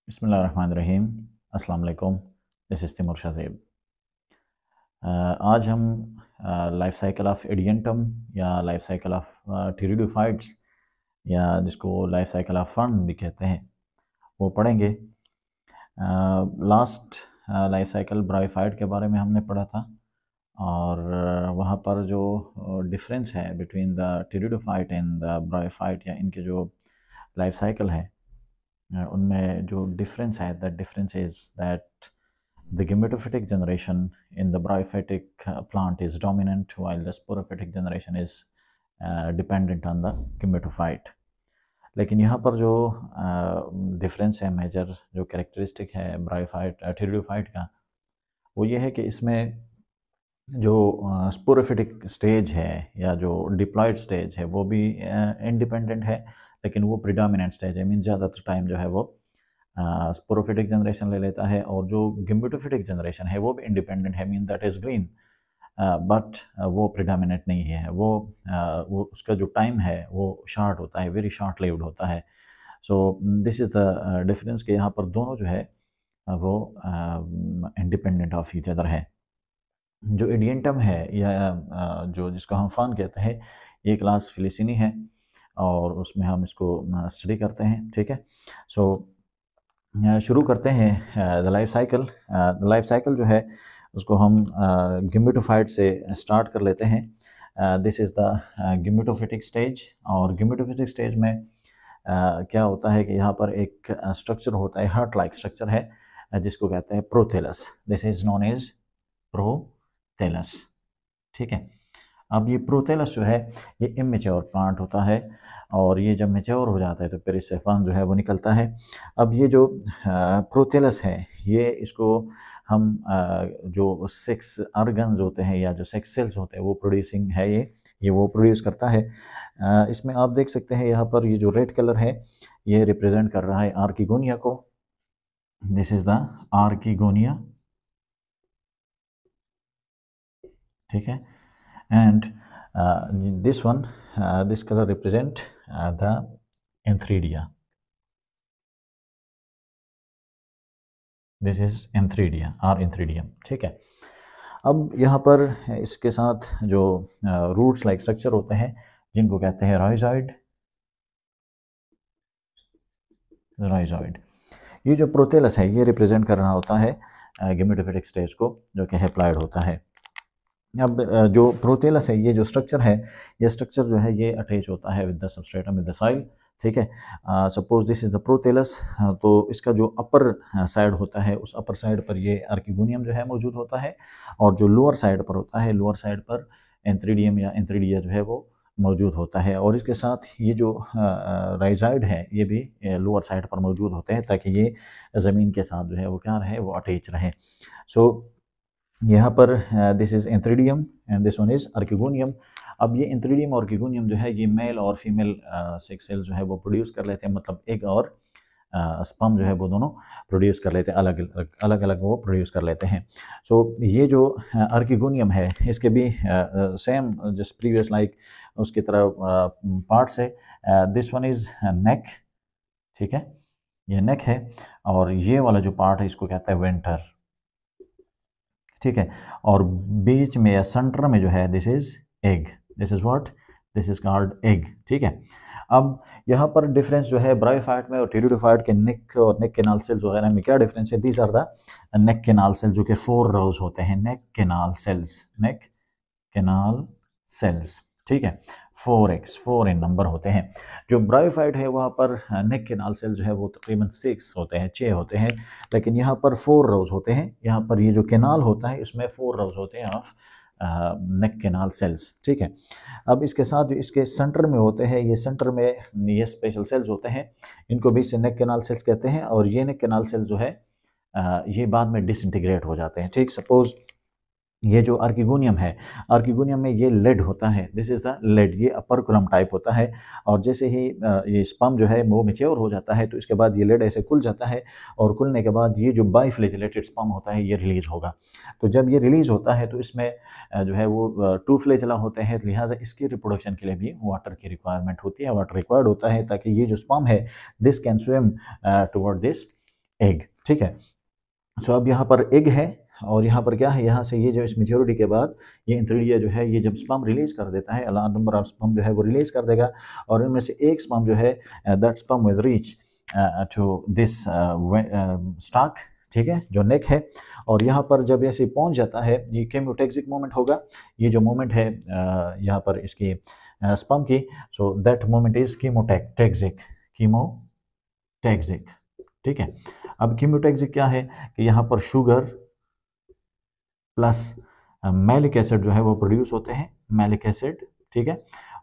बिस्मिल्लाहिर्रहमानिर्रहीम। अस्सलाम वालेकुम। This is Timur Shahzeb. आज हम लाइफ साइकिल ऑफ एडियंटम या लाइफ साइकिल ऑफ टिरिडोफाइट्स या जिसको लाइफ साइकिल ऑफ फर्न भी कहते हैं वो पढ़ेंगे। लास्ट लाइफ साइकिल ब्रायोफाइट के बारे में हमने पढ़ा था और वहाँ पर जो डिफरेंस है between the pteridophyte and the bryophyte या इनके जो लाइफ साइकिल है उनमें जो डिफरेंस है, that difference is that the gametophytic generation in the bryophytic plant is dominant while the sporophytic generation is dependent on the gametophyte. लेकिन यहाँ पर जो डिफरेंस है, मेजर जो कैरेक्टरिस्टिक है ब्रायोफाइट टिरिडोफाइट का, वो ये है कि इसमें जो स्पोरोफिटिक स्टेज है या जो डिप्लॉयड स्टेज है वो भी इंडिपेंडेंट है, लेकिन वो प्रिडोमिनेंट स्टेज है। मीन ज़्यादातर टाइम जो है वो स्पोरोफिटिक जनरेशन ले लेता है, और जो गिम्बेटोफिटिक जनरेशन है वो भी इंडिपेंडेंट है, mean that is green, but वो प्रिडोमिनेंट नहीं है। वो उसका जो टाइम है वो शॉर्ट होता है, वेरी शॉर्ट लिव्ड होता है। So this is the difference कि यहाँ पर दोनों जो है वो इंडिपेंडेंट ऑफ ईच अदर है। जो एडियंटम है या जो जिसको हम फर्न कहते हैं, ये क्लास फिलिसिनी है और उसमें हम इसको स्टडी करते हैं। ठीक है, सो शुरू करते हैं the life cycle. The life cycle जो है उसको हम गिमेटोफाइट से स्टार्ट कर लेते हैं। दिस इज़ द गिमेटोफिटिक स्टेज, और गिमेटोफिटिक स्टेज में क्या होता है कि यहाँ पर एक स्ट्रक्चर होता है, हार्ट लाइक स्ट्रक्चर है, जिसको कहते हैं prothallus. This is known as prothallus. ठीक है, अब ये प्रोथेलस जो है ये इमेच्योर प्लांट होता है, और ये जब मेच्योर हो जाता है तो फिर इससे फर्न जो है वो निकलता है। अब ये जो प्रोथेलस है, ये इसको हम जो सेक्स ऑर्गन्स होते हैं या जो सेक्स सेल्स होते हैं वो प्रोड्यूसिंग है, ये वो प्रोड्यूस करता है। इसमें आप देख सकते हैं यहाँ पर ये जो रेड कलर है ये रिप्रेजेंट कर रहा है आर्किगोनिया को। This is the archegonia. ठीक है, and this color represent the antheridia. This is antheridia or antheridium. ठीक है, अब यहाँ पर इसके साथ जो रूट्स लाइक स्ट्रक्चर होते हैं जिनको कहते हैं राइजॉइड। ये जो प्रोथेलस है ये रिप्रेजेंट कर रहा होता है गेमेटोफिटिक स्टेज को, जो कि हैप्लॉइड होता है। अब जो प्रोथेलस है, ये जो स्ट्रक्चर है, ये स्ट्रक्चर जो है ये अटैच होता है with the substratum with the soil. ठीक है, suppose this is the prothallus, तो इसका जो अपर साइड होता है उस अपर साइड पर ये आर्किगोनियम जो है मौजूद होता है, और जो लोअर साइड पर होता है, लोअर साइड पर एंथ्रीडियम या एंथ्रीडिया जो है वो मौजूद होता है। और इसके साथ ये जो राइजाइड है ये भी लोअर साइड पर मौजूद होते हैं, ताकि ये ज़मीन के साथ जो है वो क्या रहे, वो अटैच रहे। सो यहाँ पर this is antheridium and this one is archegonium. अब ये एंथ्रीडियम और आर्किगोनियम जो है ये मेल और फीमेल सेक्स सेल जो है वो प्रोड्यूस कर लेते हैं, मतलब एग और स्पर्म जो है वो दोनों प्रोड्यूस कर लेते हैं, अलग अलग वो प्रोड्यूस कर लेते हैं। सो ये जो आर्किगोनियम है इसके भी सेम जस्ट प्रीवियस लाइक उसकी तरह पार्ट्स है। दिस वन इज़ नेक। ठीक है, ये नेक है, और ये वाला जो पार्ट है इसको कहता है वेंटर। ठीक है, और बीच में या सेंटर में जो है this is egg. This is what, this is called egg. ठीक है, अब यहाँ पर डिफरेंस जो है ब्रायोफाइट में और टेरिडोफाइट के नेक और नेक केनाल सेल्स वगैरह में क्या डिफरेंस है। These are the neck canal cells, जो कि 4 रोज होते हैं। Neck canal cells, neck canal cells. ठीक है, 4 इन नंबर होते हैं। जो ब्रायोफाइट है वहाँ पर नेक केनाल सेल जो है वो तकरीबन 6 होते हैं, 6 होते हैं, लेकिन यहाँ पर 4 रोज होते हैं। यहाँ पर ये जो केनाल होता है इसमें 4 रोज होते हैं ऑफ नेक केनाल सेल्स। ठीक है, अब इसके साथ जो इसके सेंटर में होते हैं, ये सेंटर में ये स्पेशल सेल्स होते हैं, इनको भी से नेक केनाल सेल्स कहते हैं। और ये नेक केनाल सेल्स जो है ये बाद में डिसइंटीग्रेट हो जाते हैं। ठीक, सपोज ये जो आर्किगोनियम है, आर्किगोनियम में ये लेड होता है, दिस इज़ द लेड, ये अपरकुलम टाइप होता है। और जैसे ही ये स्पर्म जो है वो मैच्योर हो जाता है तो इसके बाद ये लेड ऐसे खुल जाता है, और खुलने के बाद ये जो बाइफ्लैजिलेटेड स्पर्म होता है ये रिलीज़ होगा। तो जब ये रिलीज़ होता है तो इसमें जो है वो 2 फ्लैजेला होते हैं, लिहाजा इसकी रिप्रोडक्शन के लिए भी वाटर की रिक्वायरमेंट होती है, वाटर रिक्वायर्ड होता है, ताकि ये जो स्पर्म है this can swim toward this egg, ठीक है। सो अब यहाँ पर एग है और यहाँ पर क्या है, यहाँ से ये जो इस मेच्योरिटी के बाद ये इंथ्रिडिया जो है ये जब स्पर्म रिलीज कर देता है, लार्ज नंबर ऑफ स्पर्म जो है वो रिलीज कर देगा और इनमें से एक स्पर्म जो है that sperm will reach to this stalk, ठीक है, जो नेक है। और यहाँ पर जब ऐसे पहुँच जाता है ये केमियोटैक्सिक मोमेंट होगा, ये जो मोमेंट है यहाँ पर इसकी स्पर्म की, सो दैट मोमेंट इज कीमोटैक्सिक, कीमोटैक्सिक, ठीक है। अब कीमोटैक्सिक क्या है कि यहाँ पर शुगर प्लस मैलिक एसिड जो है वो प्रोड्यूस होते हैं, मैलिक एसिड, ठीक है।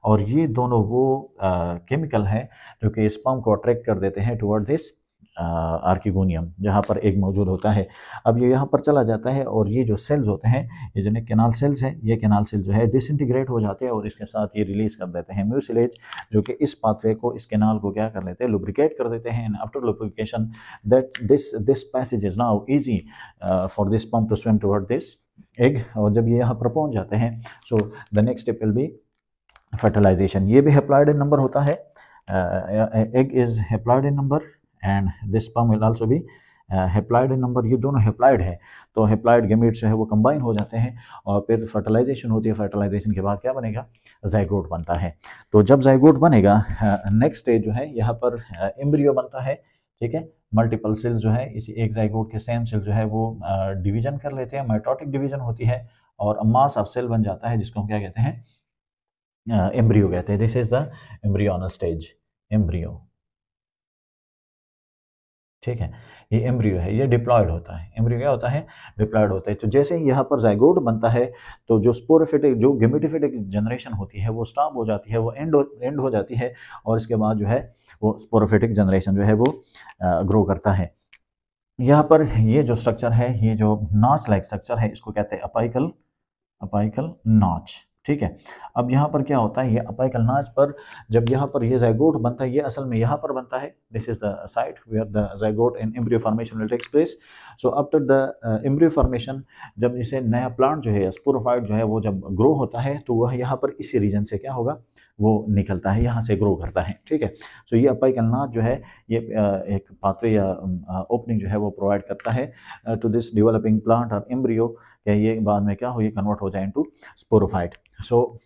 और ये दोनों वो केमिकल हैं जो कि स्पर्म को अट्रैक्ट कर देते हैं टुवर्ड दिस आर्किगोनियम जहाँ पर एग मौजूद होता है। अब ये यहाँ पर चला जाता है और ये जो सेल्स होते हैं, ये जो कैनाल सेल्स हैं, ये कैनाल सेल जो है डिसइंटीग्रेट हो जाते हैं और इसके साथ ये रिलीज कर देते हैं म्यूसिलेज, जो कि इस पाथवे को, इस कैनाल को क्या कर लेते हैं, लुब्रिकेट कर देते हैं। And after lubrication that this passage is now easy for this sperm to swim toward this egg. और जब ये यहाँ पर पहुँच जाते हैं, so the next step will be fertilization. ये भी हैप्लॉइड इन नंबर होता है, egg is haploid in number and this sperm will also be haploid in number. ये दोनों हैप्लॉइड है, तो हैप्लॉइड गैमेट्स जो है वो कंबाइन हो जाते हैं और फिर फर्टिलाइजेशन होती है। फर्टिलाइजेशन के बाद क्या बनेगा, जाइगोट बनता है। तो जब जाइगोट बनेगा, नेक्स्ट स्टेज जो है यहाँ पर एम्ब्रियो बनता है, ठीक है। मल्टीपल सेल्स जो है इसी एक जाइगोट के सेम सेल जो है वो डिवीजन कर लेते हैं, माइटोटिक डिवीजन होती है और मास ऑफ सेल बन जाता है, जिसको हम क्या कहते हैं, एम्ब्रियो कहते हैं। This is the embryonal stage, embryo, ठीक है। ये एम्ब्रियो है, ये डिप्लॉयड होता है। एम्ब्रियो क्या होता है, डिप्लॉयड होता है। तो जैसे ही यहाँ पर जाइगोट बनता है तो जो स्पोरोफिटिक, जो गेमेटोफिटिक जनरेशन होती है वो स्टॉप हो जाती है, वो एंड हो जाती है और इसके बाद जो है वो स्पोरोफिटिक जनरेशन जो है वो ग्रो करता है। यहाँ पर ये जो स्ट्रक्चर है, ये जो नॉच लाइक स्ट्रक्चर है, इसको कहते हैं अपाइकल नॉच, ठीक है। अब यहाँ पर क्या होता है, ये अपाइकल नॉच पर जब यहाँ पर ये जाइगोट बनता है, ये असल में यहाँ पर बनता है। This is the site where the zygote in embryo formation will takes place. So after the embryo formation, जब इसे नया प्लांट जो है, स्पोरोफाइट जो है, वो जब ग्रो होता है तो वह यहाँ पर इसी रीजन से क्या होगा, वो निकलता है, यहाँ से ग्रो करता है, ठीक है। सो ये अपाइकल नॉच जो है ये एक पाथवे या ओपनिंग जो है वो प्रोवाइड करता है टू दिस डेवलपिंग प्लांट और एम्ब्रियो, ये बाद में क्या हो, ये कन्वर्ट हो जाए इनटू स्पोरोफाइट। सो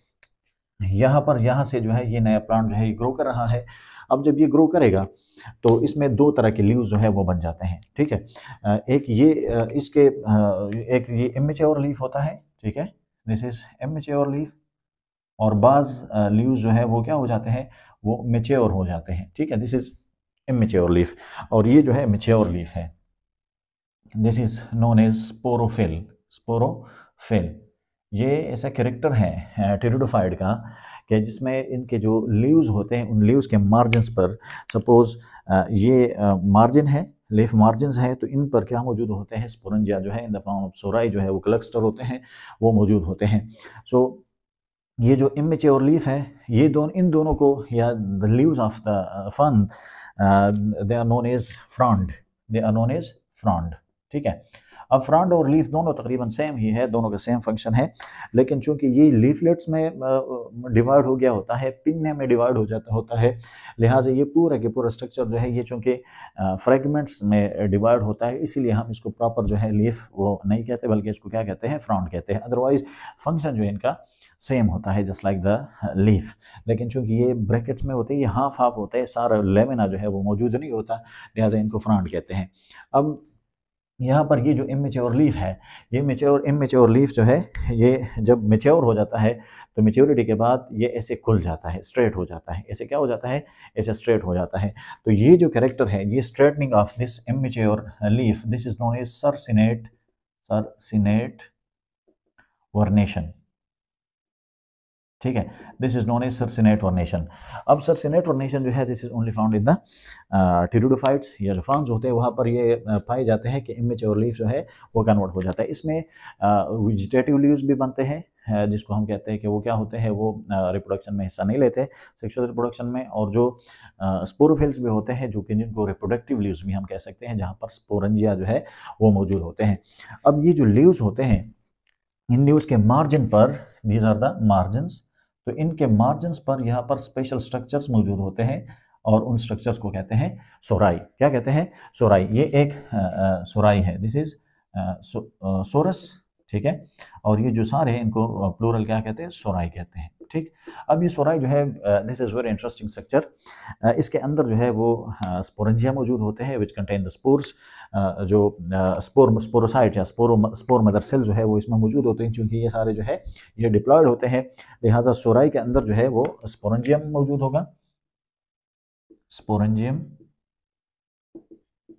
यहाँ से जो है ये नया प्लांट जो है ये ग्रो कर रहा है। अब जब ये ग्रो करेगा तो इसमें दो तरह के लीव्स जो है वो बन जाते हैं, ठीक है। एक ये इसके एक ये इमेच्योर लीफ होता है, ठीक है, दिस इज इमेच्योर लीफ। और बाज लीव्स जो है वो क्या हो जाते हैं, वो मेच्योर हो जाते हैं, ठीक है। दिस इज इमेच्योर लीफ और ये जो है मेच्योर लीफ है। This is known as sporophyll, sporophyll. ये ऐसा कैरेक्टर है टेरिडोफाइट का कि जिसमें इनके जो लीव्स होते हैं, उन लीव्स के मार्जिन्स पर, सपोज ये मार्जिन है, लीफ मार्जिन्स है, तो इन पर क्या मौजूद होते हैं, स्पोरेंजिया जो है इन द फॉर्म ऑफ सोराई जो है वो क्लस्टर होते हैं, वो मौजूद होते हैं। सो ये जो इमेच्योर लीफ है, ये इन दोनों को, या the leaves of the fern, they are known as frond, they are known as frond, ठीक है। अब फ्रॉन्ड और लीफ दोनों तकरीबन सेम ही है, दोनों का सेम फंक्शन है, लेकिन चूंकि ये लीफलेट्स में डिवाइड हो गया होता है, पिन्ने में डिवाइड हो जाता होता है, लिहाजा ये पूरा के पूरा स्ट्रक्चर जो है ये चूंकि फ्रेगमेंट्स में डिवाइड होता है, इसीलिए हम इसको प्रॉपर जो है लीफ वो नहीं कहते, बल्कि इसको क्या कहते हैं, फ्रॉन्ड कहते हैं। अदरवाइज फंक्शन जो है इनका सेम होता है, जस्ट लाइक द लीफ। लेकिन चूंकि ये ब्रैकेट्स में होते हैं, ये हाफ हाफ होते हैं, सारा लेमिना जो है वो मौजूद नहीं होता, लिहाजा इनको फ्रॉन्ड कहते हैं। अब यहाँ पर ये जो इमेच्योर लीफ है, ये इमेच्योर लीफ जो है, ये जब मेच्योर हो जाता है तो मेच्योरिटी के बाद ये ऐसे खुल जाता है, स्ट्रेट हो जाता है, ऐसे क्या हो जाता है, ऐसे स्ट्रेट हो जाता है। तो ये जो कैरेक्टर है, ये straightening of this immature leaf, this is known as circinate vernation, ठीक है। This is known as circinate vernation. अब सर्सिनेट वर्नेशन जो है, this is only found in the pteridophytes, या जो फर्न्स होते हैं वहाँ पर ये पाए जाते हैं कि इमेच्योर लीफ जो है वो कन्वर्ट हो जाता है। इसमें वेजिटेटिव लीव्स भी बनते हैं, जिसको हम कहते हैं कि वो क्या होते हैं, वो रिप्रोडक्शन में हिस्सा नहीं लेते, सेक्सुअल रिप्रोडक्शन में। और जो स्पोरोफिल्स भी होते हैं, जो कि जिनको रिप्रोडक्टिव लीव्स भी हम कह सकते हैं, जहाँ पर स्पोरेंजिया जो है वो मौजूद होते हैं। अब ये जो लीव्स होते हैं, इन लीव्स के मार्जिन पर, दीज आर द मार्जिन्स, तो इनके मार्जिन्स पर यहाँ पर स्पेशल स्ट्रक्चर्स मौजूद होते हैं, और उन स्ट्रक्चर्स को कहते हैं सोराई। क्या कहते हैं? सोराई। ये एक सोराई है, दिस इज सोरस, ठीक है। और ये जो सारे हैं इनको प्लूरल क्या कहते हैं? सोराई कहते हैं, ठीक। अब ये सोराई जो है, this is very interesting structure. इसके अंदर जो है वो स्पोरेंजिया मौजूद होते हैं विच कंटेन द स्पोर्स। जो स्पोरोसाइट या स्पोर मदर सेल जो है वो इसमें मौजूद होते हैं, क्योंकि ये सारे जो है ये डिप्लॉयड होते हैं, लिहाजा सोराई के अंदर जो है वो स्पोरेंजियम मौजूद होगा, स्पोरेंजियम,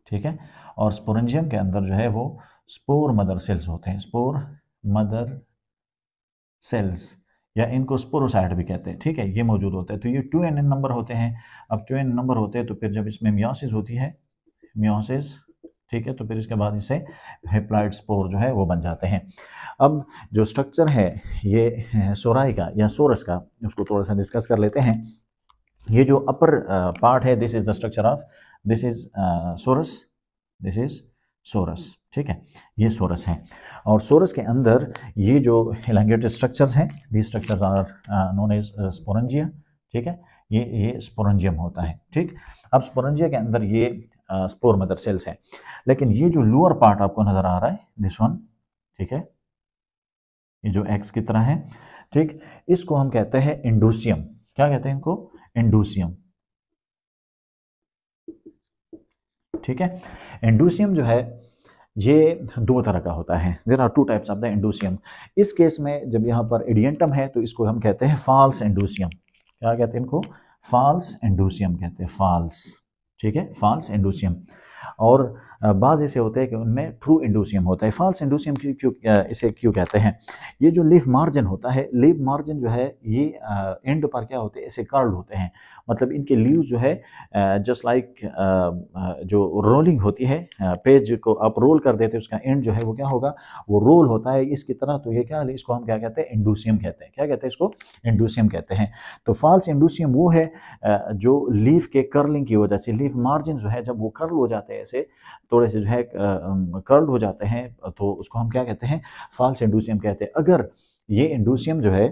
ठीक है। और स्पोरेंजियम के अंदर जो है वो स्पोर मदर सेल्स होते हैं, स्पोर मदर सेल्स, या इनको स्पोरोसाइट भी कहते हैं, ठीक है, ये मौजूद होते हैं। तो ये 2n नंबर होते हैं। अब 2n नंबर होते हैं तो फिर जब इसमें मियोसिस होती है, मियोसिस, ठीक है, तो फिर इसके बाद इसे हेप्लॉइड स्पोर जो है वो बन जाते हैं। अब जो स्ट्रक्चर है ये सोराई का या सोरस का, उसको थोड़ा सा डिस्कस कर लेते हैं। ये जो अपर पार्ट है, this is the structure of, this is sorus, this is sorus, ठीक है, ये सोरस है। और सोरस के अंदर ये जो एलांगेटेड स्ट्रक्चर्स हैं, the structures are known as sporangia, ठीक है, ये स्पोरेंजियम होता है, ठीक। अब स्पोरेंजिया के अंदर ये स्पोर मदर सेल्स हैं, लेकिन ये जो लोअर पार्ट आपको नजर आ रहा है, दिस वन, ठीक है, ये जो एक्स की तरह है, ठीक, इसको हम कहते हैं इंडोसियम। क्या कहते हैं इनको? इंडोसियम, ठीक है। इंडोसियम जो है ये दो तरह का होता है, there are two types of the indusium. इस केस में जब यहाँ पर एडियंटम है तो इसको हम कहते हैं फॉल्स इंडोसियम। क्या कहते हैं इनको? फॉल्स इंडोसियम कहते हैं, फॉल्स, ठीक है, फॉल्स इंडोसियम। और बाज़ ऐसे होते हैं कि उनमें ट्रू इंडोसियम होता है। फॉल्स इंडोसियम इसे क्यों कहते हैं? ये जो लीफ मार्जिन होता है, लीफ मार्जिन जो है ये एंड पर क्या होते हैं? ऐसे कर्ल्ड होते हैं, मतलब इनके लीव्स जो है जस्ट लाइक जो रोलिंग होती है, पेज को आप रोल कर देते हैं, उसका एंड जो है वो क्या होगा? वो रोल होता है इसकी तरह। तो ये क्या, इसको हम क्या कहते हैं? इंडोसियम कहते हैं। क्या कहते हैं इसको? इंडोसियम कहते हैं। तो फॉल्स इंडोसियम वो है जो लीफ के कर्लिंग की वजह से, लीफ मार्जिन जो है जब वो कर्ल हो जाते हैं, ऐसे थोड़े से जो है कर्ल हो जाते हैं, तो उसको हम क्या कहते हैं? फॉल्स इंडोसियम कहते हैं। अगर ये इंडोसियम जो है,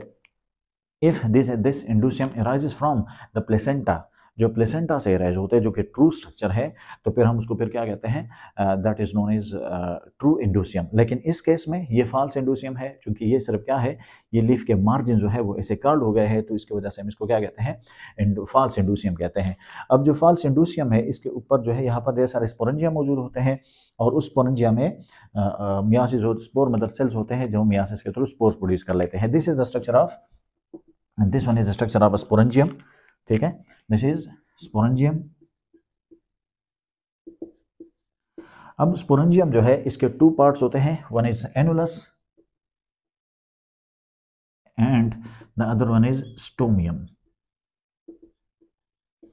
if this indusium arises from the placenta, जो प्लेसेंटा से अराइज होते हैं, जो कि ट्रू स्ट्रक्चर है, तो फिर हम उसको फिर क्या कहते हैं? That is known as true indusium. लेकिन इस केस में ये फॉल्स इंडोसियम है, क्योंकि ये सिर्फ क्या है, ये लीफ के मार्जिन जो है वो ऐसे कर्ल हो गए हैं, तो इसकी वजह से हम इसको क्या कहते हैं? फॉल्स इंडोसियम कहते हैं। अब जो फॉल्स इंडोसियम है, इसके ऊपर जो है यहाँ पर ढेर सारे स्पोरेंजिया मौजूद होते हैं, और उस स्पोरेंजिया में मियासिस स्पोर मदर सेल्स होते हैं, जो मियासिस के थ्रू स्पोर्स प्रोड्यूस कर लेते हैं। This is the structure of, this one is the structure of sporangium, ठीक है, दिस इज स्पोरेंजियम। अब स्पोरेंजियम जो है इसके टू पार्ट्स होते हैं, one is annulus and the other one is stomium,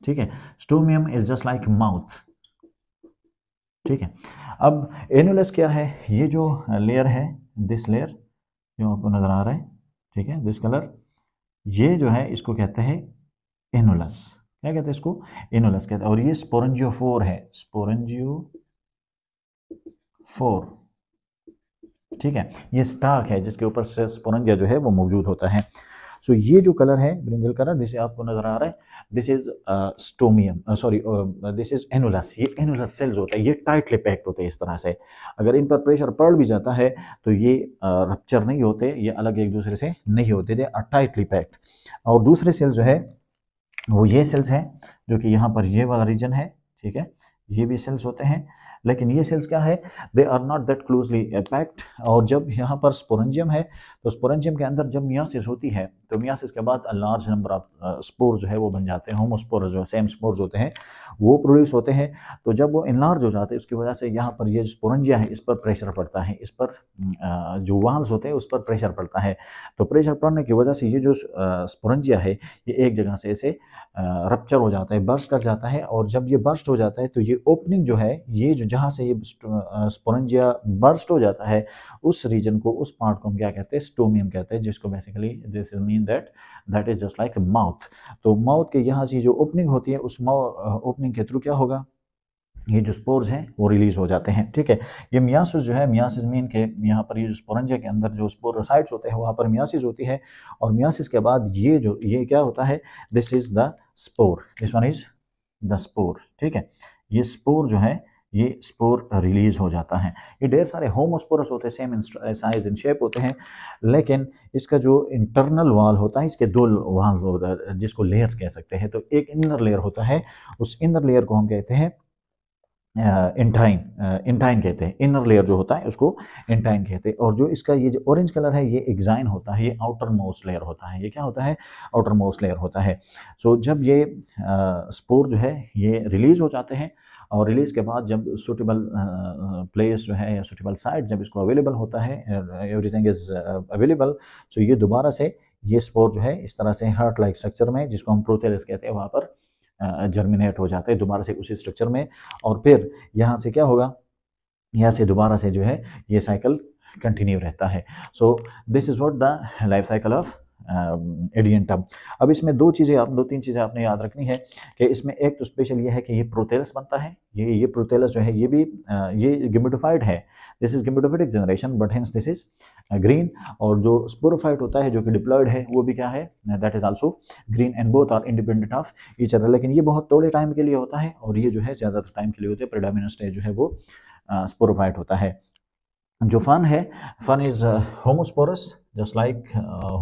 ठीक है। Stomium is just like mouth, ठीक है। अब एनुलस क्या है? ये जो लेयर है, दिस लेयर जो आपको नजर आ रहा है, ठीक है, दिस कलर, ये जो है इसको कहते हैं एनुलस। क्या कहते हैं इसको? एनुलस कहते हैं। और ये स्पोरेंजियोफोर है, स्पोरेंजियोफोर, ठीक है, ये स्टार्क है जिसके ऊपर स्पोरेंजिया जो है वो मौजूद होता है। सो ये जो कलर है ब्रिंजल कलर, जिसे आपको नजर आ रहा है, this is stomium, sorry this is annulus. ये एनुलर सेल्स होता है, ये टाइटली पैक्ड होते हैं इस तरह से। अगर इन पर प्रेशर पड़ भी जाता है तो ये रप्चर नहीं होते, ये अलग एक दूसरे से नहीं होते, दे आर टाइटली पैक्ड। और दूसरे सेल्स जो है वो ये सेल्स हैं, जो कि यहाँ पर ये वाला रीजन है, ठीक है, ये भी सेल्स होते हैं, लेकिन ये सेल्स क्या है? They are not that closely packed. और जब यहाँ पर स्पोरेंजियम है, तो स्पोरेंजियम के अंदर जब मियासिस होती है, तो मियासिस के बाद लार्ज नंबर ऑफ स्पोर जो है वो बन जाते हैं, होमोस्पोर जो सेम स्पोर्स होते हैं वो प्रोड्यूस होते हैं। तो जब वो इनलार्ज हो जाते हैं, उसकी वजह से यहाँ पर ये स्पोरेंजिया है, इस पर प्रेशर पड़ता है, इस पर जो वाल्स होते हैं उस पर प्रेशर पड़ता है। तो प्रेशर पड़ने की वजह से ये जो स्पोरेंजिया है ये एक जगह से ऐसे रप्चर हो जाता है, बर्स्ट कर जाता है। और जब ये बर्स्ट हो जाता है तो ये ओपनिंग जो है, ये जो जहाँ से ये स्पोरेंजिया बर्स्ट हो जाता है, उस रीजन को, उस पार्ट को हम क्या कहते हैं? स्टोमियम कहते हैं, जिसको basically this is mean that is just like mouth. तो माउथ के यहाँ से जो ओपनिंग होती है, उस ओपनिंग के थ्रू क्या होगा? ये जो स्पोर्स हैं वो रिलीज हो जाते हैं, ठीक है। ये मियासिस जो है, मियासिस मीन के यहाँ पर ये जो स्पोरेंजिया के अंदर जो स्पोरोसाइट्स होते हैं वहाँ पर मियासिस होती है, और मियासिस के बाद ये क्या होता है? This is the spore, this one is the spore, ठीक है। ये स्पोर जो है ये स्पोर रिलीज हो जाता है। ये ढेर सारे होमोस्पोरस होते हैं, सेम साइज एंड शेप होते हैं, लेकिन इसका जो इंटरनल वॉल होता है, इसके दो वॉल होता है जिसको लेयर्स कह सकते हैं। तो एक इनर लेयर होता है, उस इनर लेयर को हम कहते हैं इंटाइन कहते हैं। इनर लेयर जो होता है उसको इंटाइन कहते हैं। और जो इसका ये जो ऑरेंज कलर है ये एक्साइन होता है, ये आउटर मोस्ट लेयर होता है। ये क्या होता है? आउटर मोस्ट लेयर होता है। सो जब ये स्पोर जो है ये रिलीज हो जाते हैं, और रिलीज के बाद जब सूटेबल प्लेस जो है या सूटेबल साइट जब इसको अवेलेबल होता है, एवरीथिंग इज अवेलेबल, सो ये दोबारा से ये स्पोर जो है इस तरह से हार्ट लाइक स्ट्रक्चर में, जिसको हम प्रोथेलस कहते हैं, वहाँ पर जर्मिनेट हो जाते हैं दोबारा से उसी स्ट्रक्चर में। और फिर यहाँ से क्या होगा? यहाँ से दोबारा से जो है ये साइकिल कंटिन्यू रहता है। So this is what the life cycle of Adiantum. अब इसमें दो तीन चीज़ें आपने याद रखनी है कि इसमें एक तो स्पेशल ये है कि ये प्रोथेलस बनता है। ये प्रोथेलस जो है ये भी ये गिमेटोफाइट है। This is gametophytic generation, but hence this is green. और जो स्पोरोफाइट होता है जो कि डिप्लॉयड है वो भी क्या है? That is also green, and both are independent of each other. लेकिन ये बहुत थोड़े टाइम के लिए होता है और ये जो है ज़्यादातर टाइम के लिए होते हैं। प्रेडोमिनेंट स्टेज जो है वो स्पोरोफाइट होता है। जो फन है, fern is homosporous, just like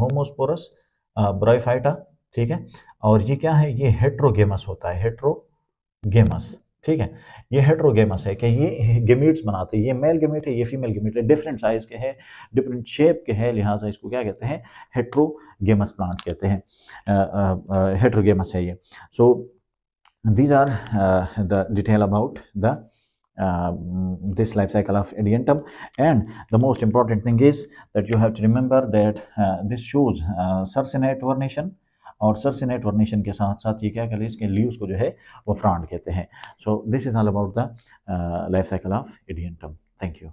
homosporous bryophyta, ठीक है। और ये क्या है? ये हेट्रोगेमस होता है, हेट्रोगेमस, ठीक है। ये हेट्रोगेमस है कि ये गेमीट्स बनाते हैं। ये मेल गेमीट है, ये फीमेल गेमीट है, डिफरेंट साइज के हैं, डिफरेंट शेप के हैं, लिहाजा इसको क्या कहते हैं? हेट्रोगेमस प्लांट्स कहते हैं। हेट्रोगेमस है ये। सो these are the detail about the this life cycle of Ediantum. And the most important thing is that you have to remember that this shows circinate vernation, और सर्सिनेट वर्नेशन के साथ साथ ये क्या कहते हैं? इसके लीव्स को जो है वो फ्रांड कहते हैं। So this is all about the life cycle of Ediantum. Thank you.